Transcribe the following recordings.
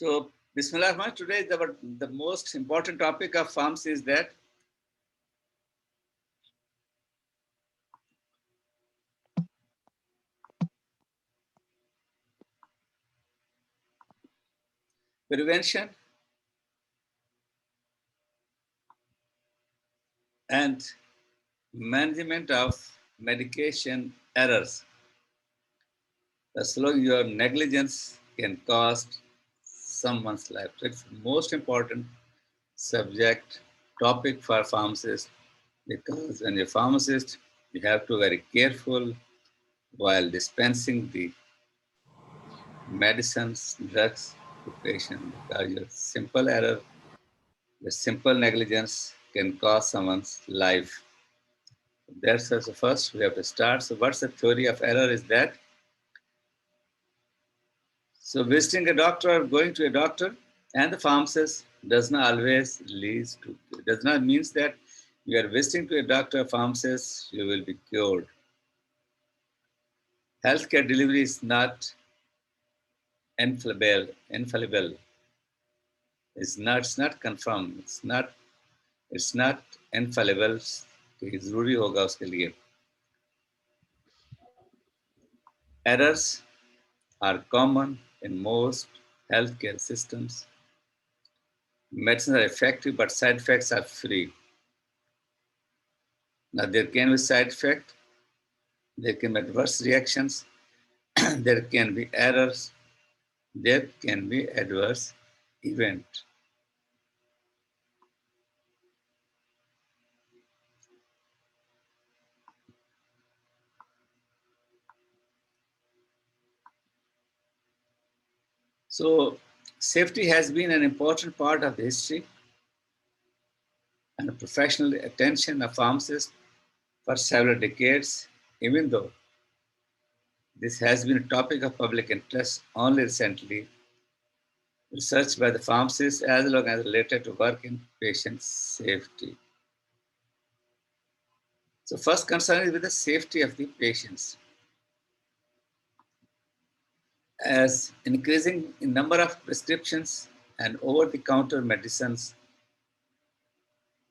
So, Bismillah Rahman, today the most important topic of farms is that prevention and management of medication errors. As long as your negligence can cost someone's life. It's the most important subject topic for pharmacists because when you're a pharmacist, you have to be very careful while dispensing the medicines, drugs to patient because your simple error, your simple negligence can cost someone's life. That's the first we have to start. So what's the theory of error is that? So visiting a doctor or going to a doctor and the pharmacist does not always lead to, does not means that you are visiting to a doctor or pharmacist, you will be cured. Healthcare delivery is not infallible. It's not confirmed. It's not infallible. कि जरूरी होगा उसके लिए. Errors are common in most healthcare systems. Medicines are effective, but side effects are free. Now, there can be side effect, there can be adverse reactions, there can be errors, there can be adverse event. So, safety has been an important part of the history and the professional attention of pharmacists for several decades, even though this has been a topic of public interest only recently. Research by the pharmacists as long as related to work in patient safety. So first concern is with the safety of the patients. As increasing in number of prescriptions and over-the-counter medicines,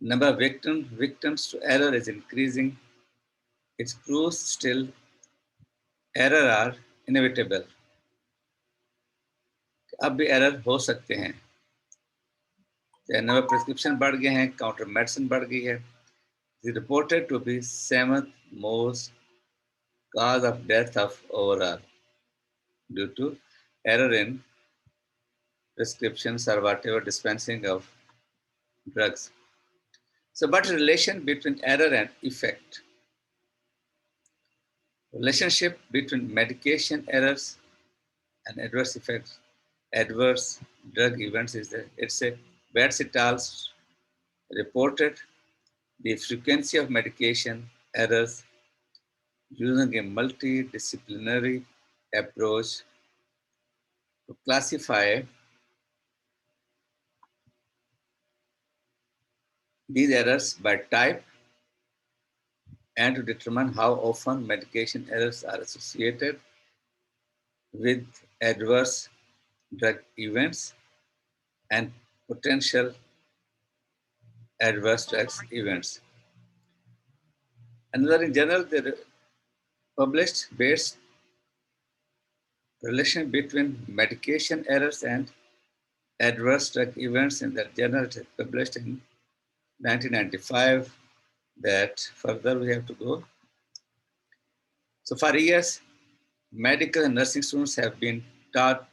number of victims to error is increasing. It proves still error are inevitable. अब भी error हो सकते हैं. Number prescription बढ़ गए हैं, counter medicine बढ़ गई है. It is reported to be 7th most cause of death of overall due to error in prescriptions or whatever dispensing of drugs. So, what is the relation between error and effect? Relationship between medication errors and adverse effects, adverse drug events is that it's a Betts et al. Reported the frequency of medication errors using a multidisciplinary approach to classify these errors by type and to determine how often medication errors are associated with adverse drug events and potential adverse drug events. Another in general, they published based relation between medication errors and adverse drug events in that journal published in 1995 that further we have to go. So for years, medical and nursing students have been taught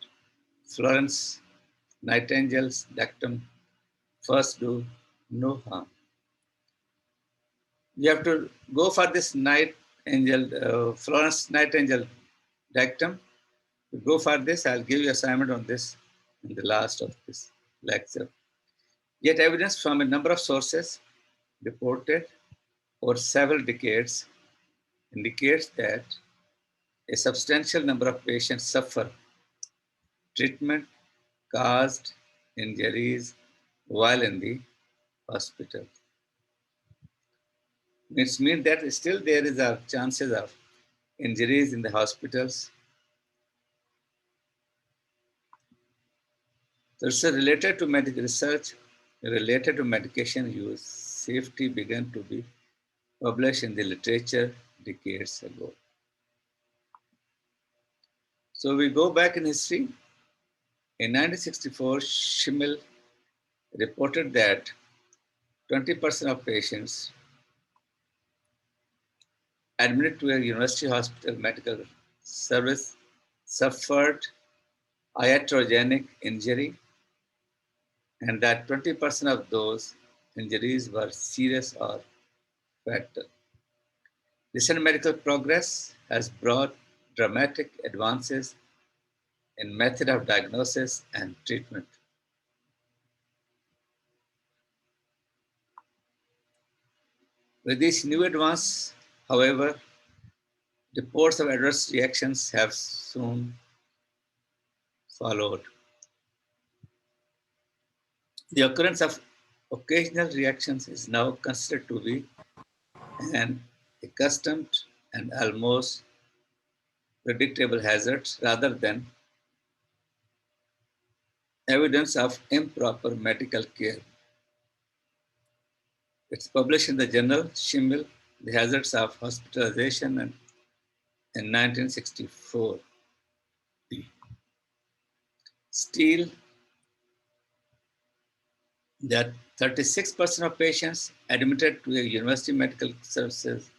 Florence Nightingale's dictum, first do no harm. You have to go for this Florence Nightingale dictum. Go for this, I'll give you assignment on this in the last of this lecture. Yet evidence from a number of sources reported over several decades indicates that a substantial number of patients suffer treatment caused injuries while in the hospital. It means that still there is a chances of injuries in the hospitals. Research related to medical research related to medication use safety began to be published in the literature decades ago. So we go back in history. In 1964, Schimmel reported that 20% of patients admitted to a university hospital medical service suffered iatrogenic injury, and that 20% of those injuries were serious or fatal. Recent medical progress has brought dramatic advances in method of diagnosis and treatment. With these new advances, however, reports of adverse reactions have soon followed. The occurrence of occasional reactions is now considered to be an accustomed and almost predictable hazard rather than evidence of improper medical care. It's published in the journal Schimmel, The Hazards of Hospitalization in 1964. Still, that 36% of patients admitted to a university medical services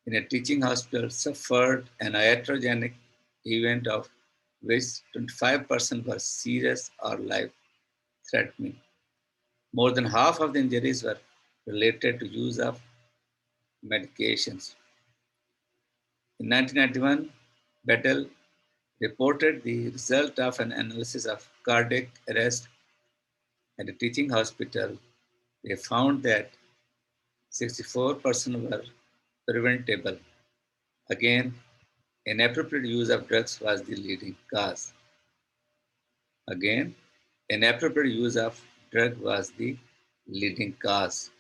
in a teaching hospital suffered an iatrogenic event of which 25% were serious or life-threatening. More than half of the injuries were related to use of medications. In 1991, Bettel reported the result of an analysis of cardiac arrest at a teaching hospital. They found that 64% were preventable. Again, inappropriate use of drugs was the leading cause. Again, inappropriate use of drug was the leading cause.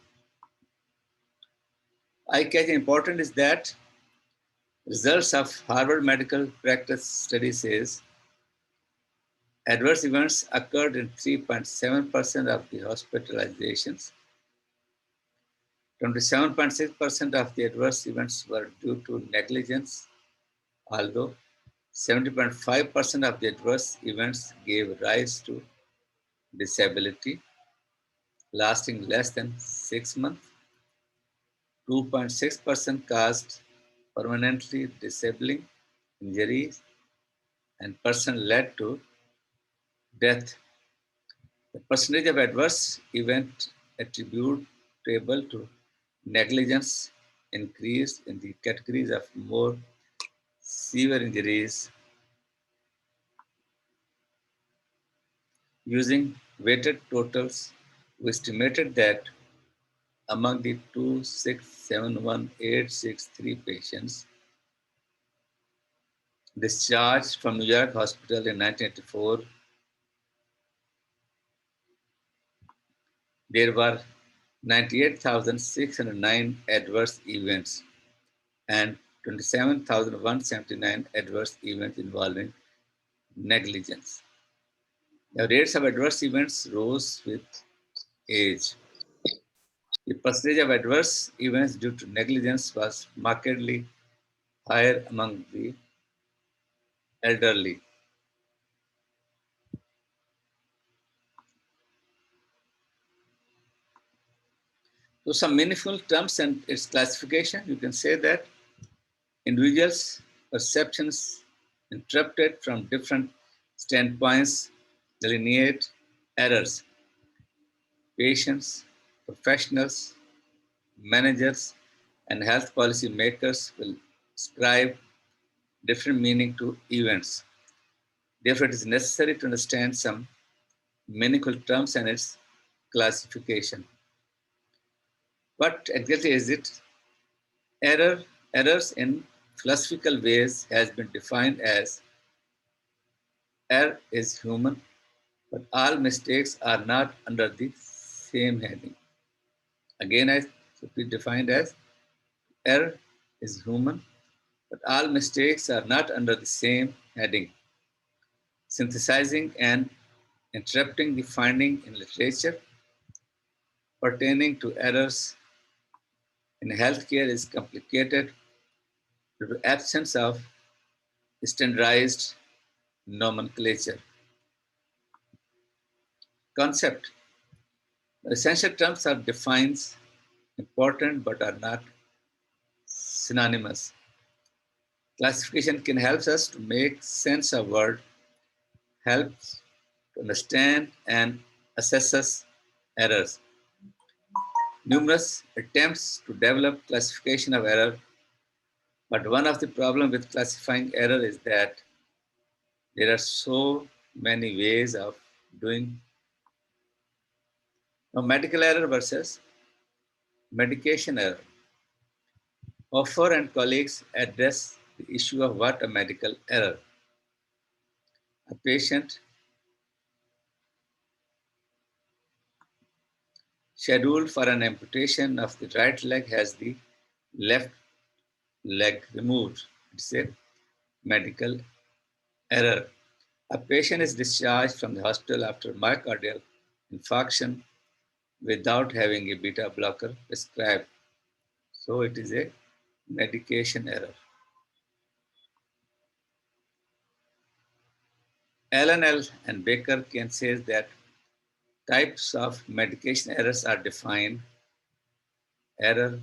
Eye-catching important is that results of Harvard Medical Practice study says adverse events occurred in 3.7% of the hospitalizations. 27.6% of the adverse events were due to negligence, although 70.5% of the adverse events gave rise to disability lasting less than 6 months. 2.6% caused permanently disabling injuries and person led to death. The percentage of adverse event attributable to negligence increased in the categories of more severe injuries. Using weighted totals, we estimated that among the 2671863 patients discharged from New York Hospital in 1984, there were 98,609 adverse events and 27,179 adverse events involving negligence. The rates of adverse events rose with age. The percentage of adverse events due to negligence was markedly higher among the elderly. So some meaningful terms and its classification, you can say that individuals' perceptions interpreted from different standpoints delineate errors. Patients, professionals, managers, and health policy makers will ascribe different meaning to events. Therefore, it is necessary to understand some meaningful terms and its classification. What exactly is it? Errors in philosophical ways has been defined as error is human, but all mistakes are not under the same heading. Again, I should be defined as error is human, but all mistakes are not under the same heading. Synthesizing and interpreting the finding in literature pertaining to errors in healthcare is complicated due to absence of standardized nomenclature. Concept. The essential terms are defines important but are not synonymous. Classification can help us to make sense of word, helps to understand and assess errors. Numerous attempts to develop classification of error, but one of the problems with classifying error is that there are so many ways of doing. Now, medical error versus medication error. Offer and colleagues address the issue of what a medical error. A patient scheduled for an amputation of the right leg has the left leg removed. It's a medical error. A patient is discharged from the hospital after myocardial infarction without having a beta blocker prescribed. So it is a medication error. Allen L. and Baker can say that types of medication errors are defined. Error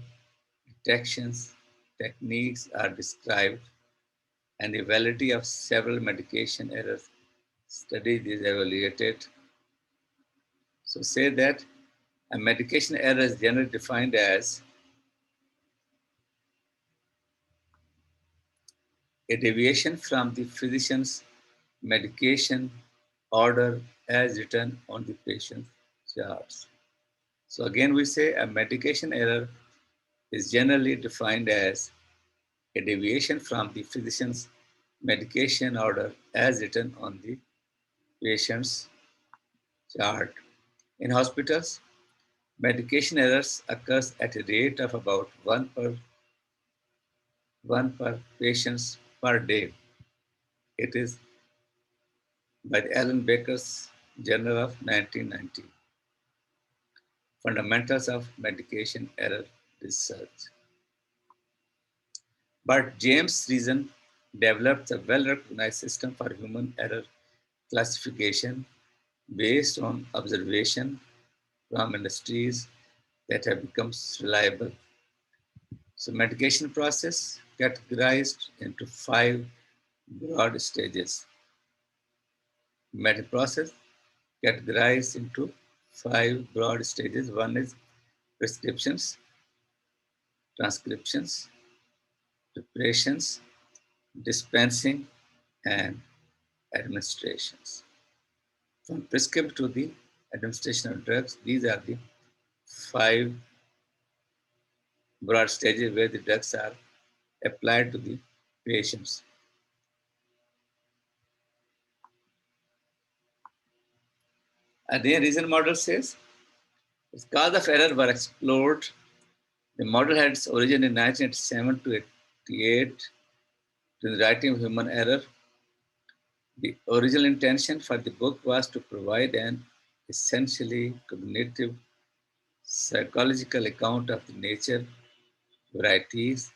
detections techniques are described, and the validity of several medication errors studies is evaluated. So say that a medication error is generally defined as a deviation from the physician's medication order as written on the patient's charts. So again, we say a medication error is generally defined as a deviation from the physician's medication order as written on the patient's chart. In hospitals, medication errors occurs at a rate of about one per patients per day. It is by the Alan Baker's Journal of 1990. Fundamentals of Medication Error Research. But James Reason developed a well-recognized system for human error classification based on observation from industries that have become reliable. So medication process categorized into 5 broad stages. Medical process categorized into 5 broad stages. One is prescriptions, transcriptions, preparations, dispensing, and administrations. From prescription to the administration of drugs, these are the 5 broad stages where the drugs are applied to the patients. And the reason model says, the cause of error were explored. The model had its origin in 1987 to 88 to the writing of human error. The original intention for the book was to provide an essentially cognitive psychological account of the nature, varieties,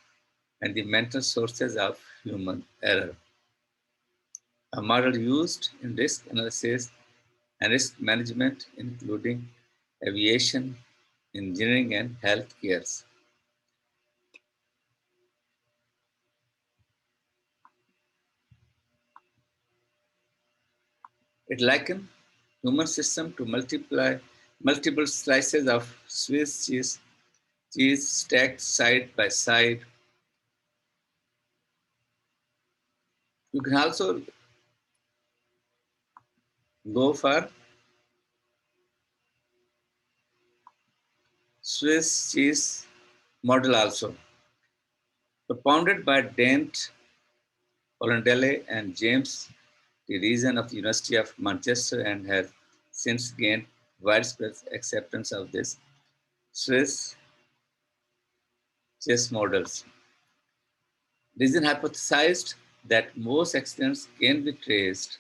and the mental sources of human error. A model used in risk analysis and risk management, including aviation, engineering, and healthcare. It likened human system to multiple slices of Swiss cheese stacked side by side. You can also go for Swiss cheese model also, propounded by Dent Olandale and James the Reason of the University of Manchester, and has since gained widespread acceptance of this Swiss chess models. Reason hypothesized that most accidents can be traced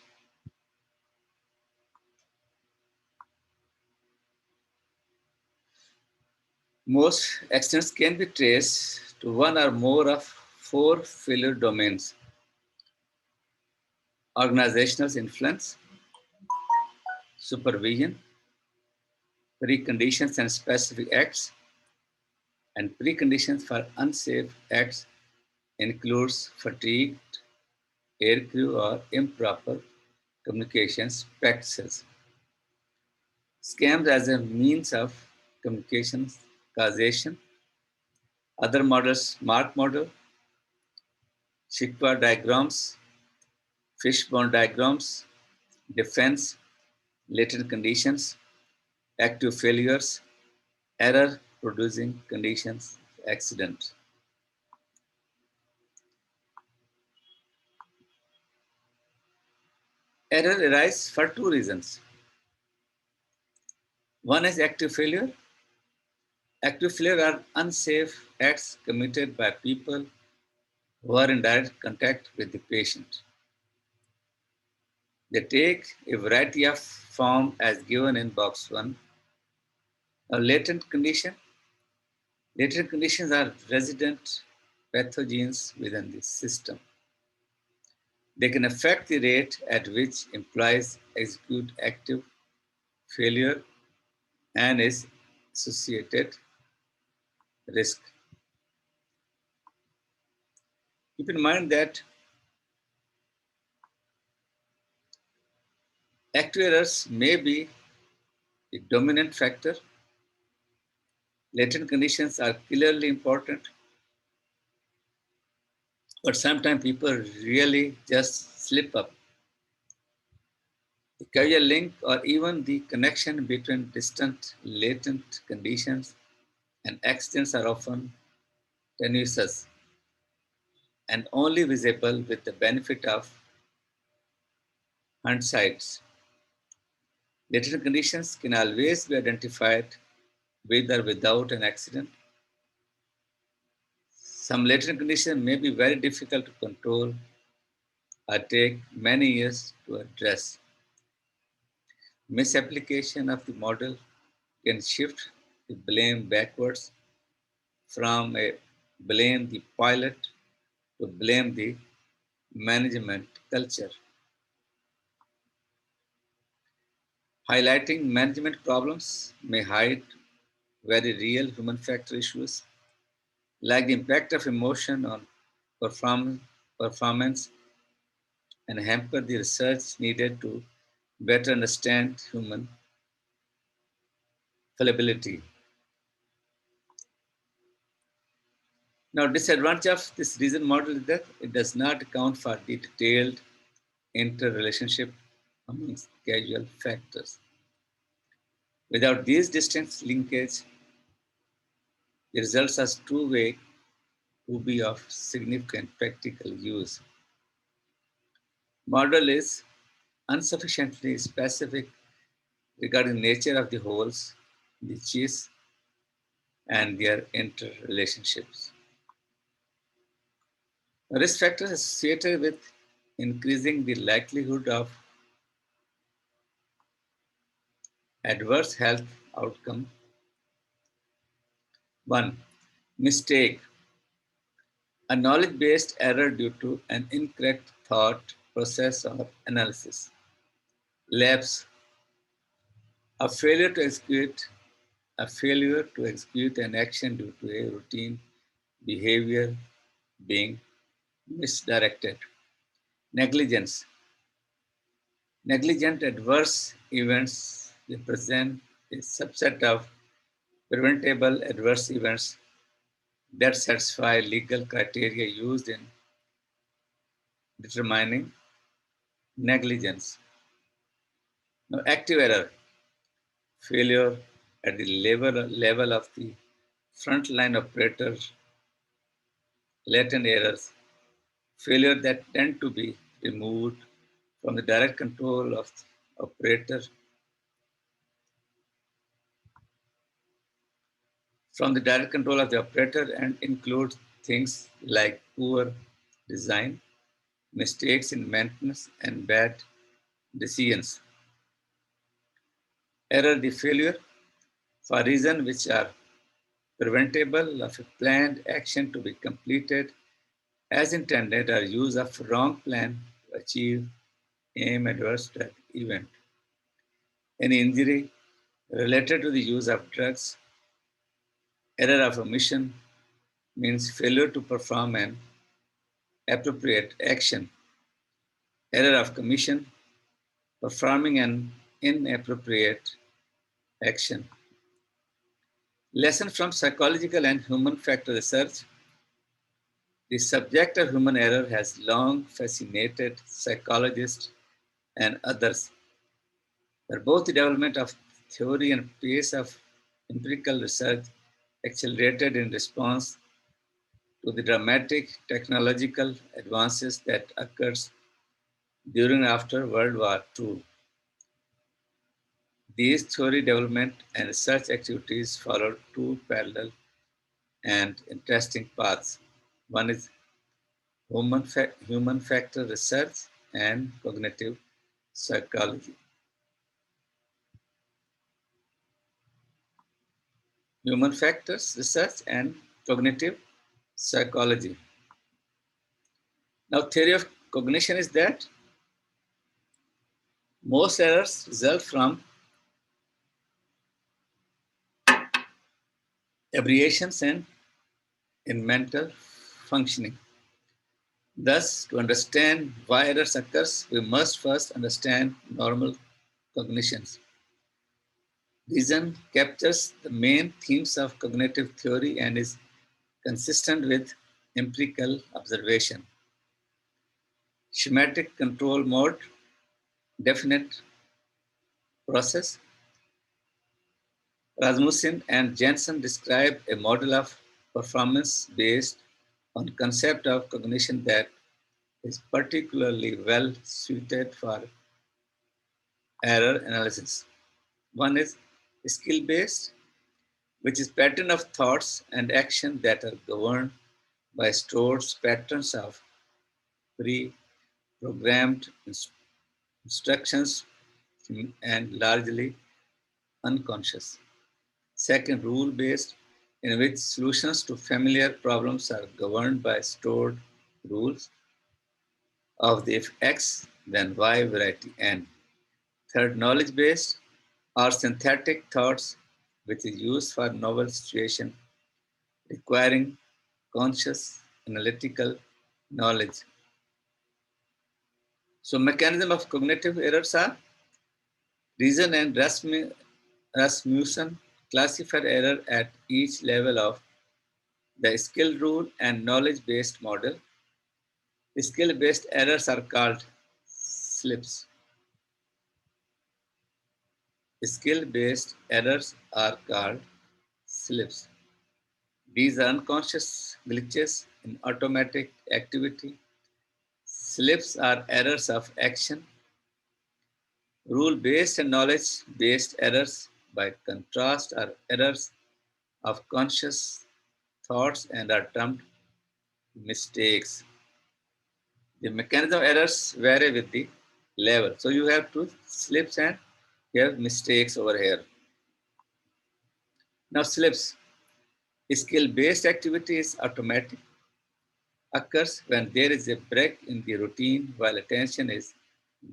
Most accidents can be traced to one or more of four failure domains: organizational influence, supervision, preconditions and specific acts, and preconditions for unsafe acts includes fatigued aircrew or improper communications practices. Scams as a means of communication causation. Other models: Mark model, Shikwa diagrams, fishbone diagrams, defense, latent conditions, active failures, error producing conditions, accident. Error arises for two reasons. One is active failure. Active failure are unsafe acts committed by people who are in direct contact with the patient. They take a variety of form as given in box 1. A latent condition. Latent conditions are resident pathogens within the system. They can affect the rate at which employees execute active failure and its associated risk. Keep in mind that active errors may be the dominant factor. Latent conditions are clearly important, but sometimes people really just slip up. The causal link or even the connection between distant latent conditions and accidents are often tenuous and only visible with the benefit of hindsight. Latent conditions can always be identified with or without an accident. Some latent conditions may be very difficult to control or take many years to address. Misapplication of the model can shift the blame backwards from a blame the pilot to blame the management culture. Highlighting management problems may hide very real human factor issues like the impact of emotion on performance and hamper the research needed to better understand human fallibility. Now, disadvantage of this reason model is that it does not account for the detailed interrelationship amongst causal factors. Without these distinct linkage, the results are too vague to be of significant practical use. Model is insufficiently specific regarding nature of the holes, the cheese, and their interrelationships. Risk factors associated with increasing the likelihood of adverse health outcome. 1. Mistake. A knowledge-based error due to an incorrect thought process or analysis. Lapse. A failure to execute an action due to a routine behavior being misdirected. Negligence. Negligent adverse events represent a subset of preventable adverse events that satisfy legal criteria used in determining negligence. Now, active error, failure at the level of the frontline operator, latent errors, failure that tend to be removed from the direct control of the operator, and include things like poor design, mistakes in maintenance, and bad decisions. Error the failure for reasons which are preventable of a planned action to be completed as intended, or use of wrong plan to achieve aim adverse to that event. Any injury related to the use of drugs, error of omission means failure to perform an appropriate action, error of commission, performing an inappropriate action. Lesson from psychological and human factor research. The subject of human error has long fascinated psychologists and others, but both the development of theory and pace of empirical research accelerated in response to the dramatic technological advances that occurred during and after World War II. These theory development and research activities followed two parallel and interesting paths. One is human factor research and cognitive psychology. Human factors research and cognitive psychology. Now, theory of cognition is that most errors result from aberrations in mental functioning. Thus, to understand why errors occurs, we must first understand normal cognitions. Reason captures the main themes of cognitive theory and is consistent with empirical observation. Schematic control mode, definite process. Rasmussen and Jensen describe a model of performance based on concept of cognition that is particularly well suited for error analysis. One is skill-based, which is pattern of thoughts and action that are governed by stored patterns of pre-programmed instructions and largely unconscious. Second, rule-based, in which solutions to familiar problems are governed by stored rules of the if X, then Y variety N. Third, knowledge-based or synthetic thoughts, which is used for novel situation requiring conscious analytical knowledge. So mechanism of cognitive errors are Reason and Rasmussen classified error at each level of the skill rule and knowledge-based model. Skill-based errors are called slips. Skill-based errors are called slips. These are unconscious glitches in automatic activity. Slips are errors of action. Rule-based and knowledge-based errors, by contrast, are errors of conscious thoughts and are termed mistakes. The mechanism of errors vary with the level. So you have two slips and you have mistakes over here. Now slips. Skill-based activity is automatic, occurs when there is a break in the routine while attention is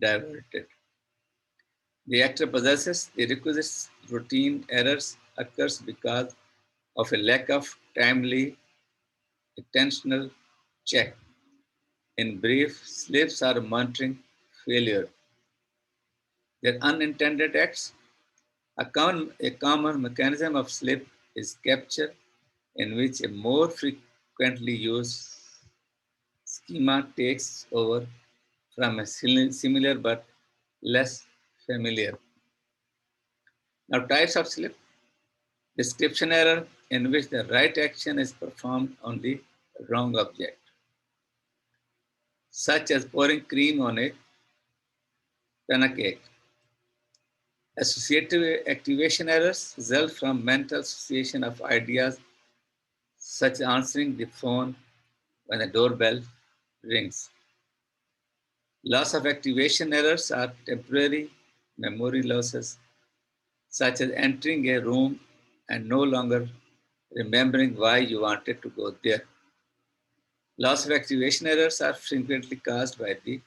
diverted. The actor possesses the requisite routine. Errors occurs because of a lack of timely attentional check. In brief, slips are monitoring failure. Their unintended acts. A common mechanism of slip is capture, in which a more frequently used schema takes over from a similar but less familiar. Now, types of slip. Description error, in which the right action is performed on the wrong object, such as pouring cream on a panna cake. Associative activation errors result from mental association of ideas, such as answering the phone when the doorbell rings. Loss of activation errors are temporary memory losses, such as entering a room and no longer remembering why you wanted to go there. Loss of activation errors are frequently caused by the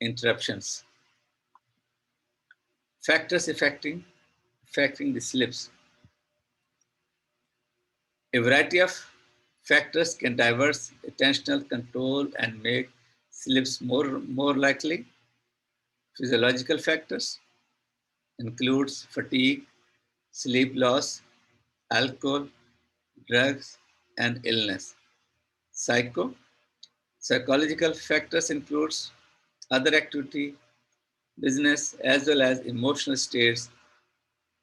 interruptions. Factors affecting the slips. A variety of factors can diverse attentional control and make slips more likely. Physiological factors includes fatigue, sleep loss, alcohol, drugs, and illness. Psychological factors includes other activity, business, as well as emotional states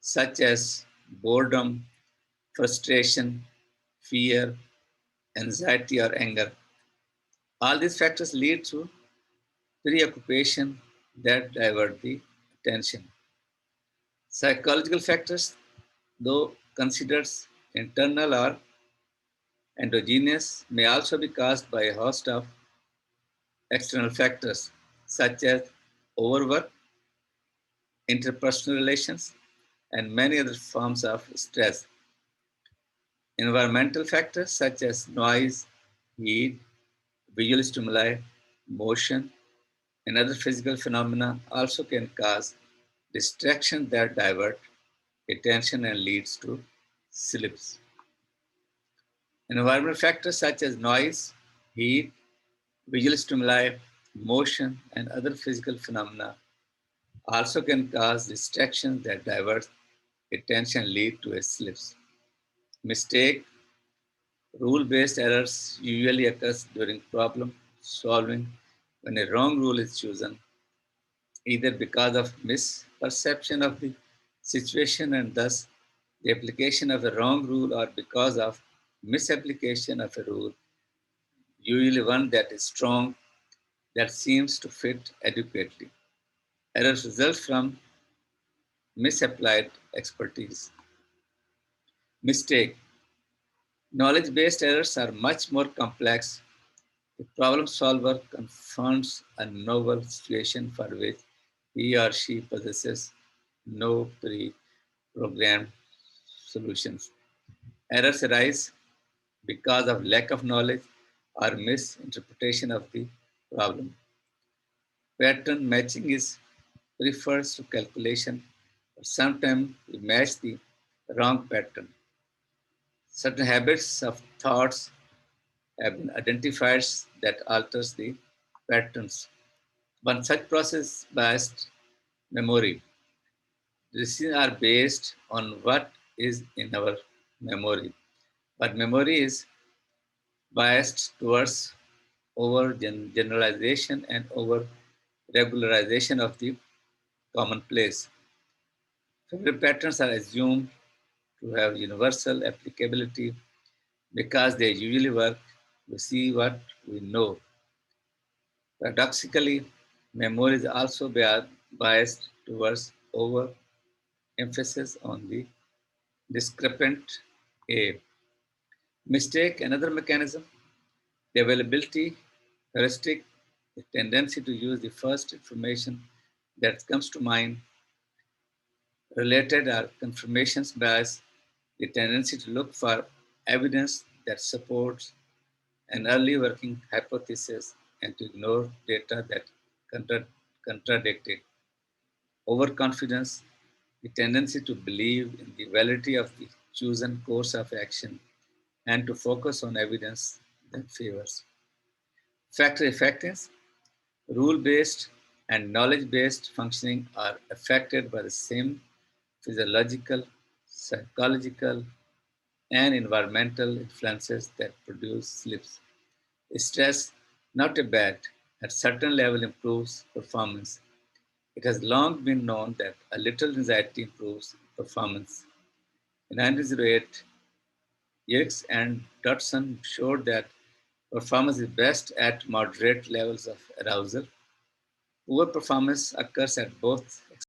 such as boredom, frustration, fear, anxiety, or anger. All these factors lead to preoccupation that divert the attention. Psychological factors, though considered internal or endogenous, may also be caused by a host of external factors such as overwork, interpersonal relations, and many other forms of stress. Environmental factors such as noise, heat, visual stimuli, motion, and other physical phenomena also can cause distraction that divert attention and leads to slips. Environmental factors such as noise, heat, visual stimuli, motion, and other physical phenomena also can cause distractions that divert attention and lead to a slips. Mistake, rule-based errors usually occurs during problem solving when a wrong rule is chosen, either because of misperception of the situation and thus the application of a wrong rule or because of misapplication of a rule, usually one that is strong, that seems to fit adequately. Errors result from misapplied expertise. Mistake. Knowledge-based errors are much more complex. The problem solver confronts a novel situation for which he or she possesses no pre-programmed solutions. Errors arise because of lack of knowledge or misinterpretation of the problem. Pattern matching is refers to calculation, but sometimes we match the wrong pattern. Certain habits of thoughts have been identified that alters the patterns. One such process is biased memory. Decisions are based on what is in our memory, but memory is biased towards over generalization and over regularization of the commonplace. Favorite patterns are assumed to have universal applicability because they usually work. We see what we know. Paradoxically, memory is also biased towards over emphasis on the discrepant A. Mistake, another mechanism, the availability heuristic, the tendency to use the first information that comes to mind. Related are confirmations bias, the tendency to look for evidence that supports an early working hypothesis and to ignore data that contradict it. Overconfidence, the tendency to believe in the validity of the chosen course of action and to focus on evidence that favors. Factor effectiveness, rule-based and knowledge-based functioning are affected by the same physiological, psychological, and environmental influences that produce slips. Stress, not a bad, at certain level improves performance. It has long been known that a little anxiety improves performance. In 1908, Yerkes and Dodson showed that performance is best at moderate levels of arousal. Poor performance occurs at both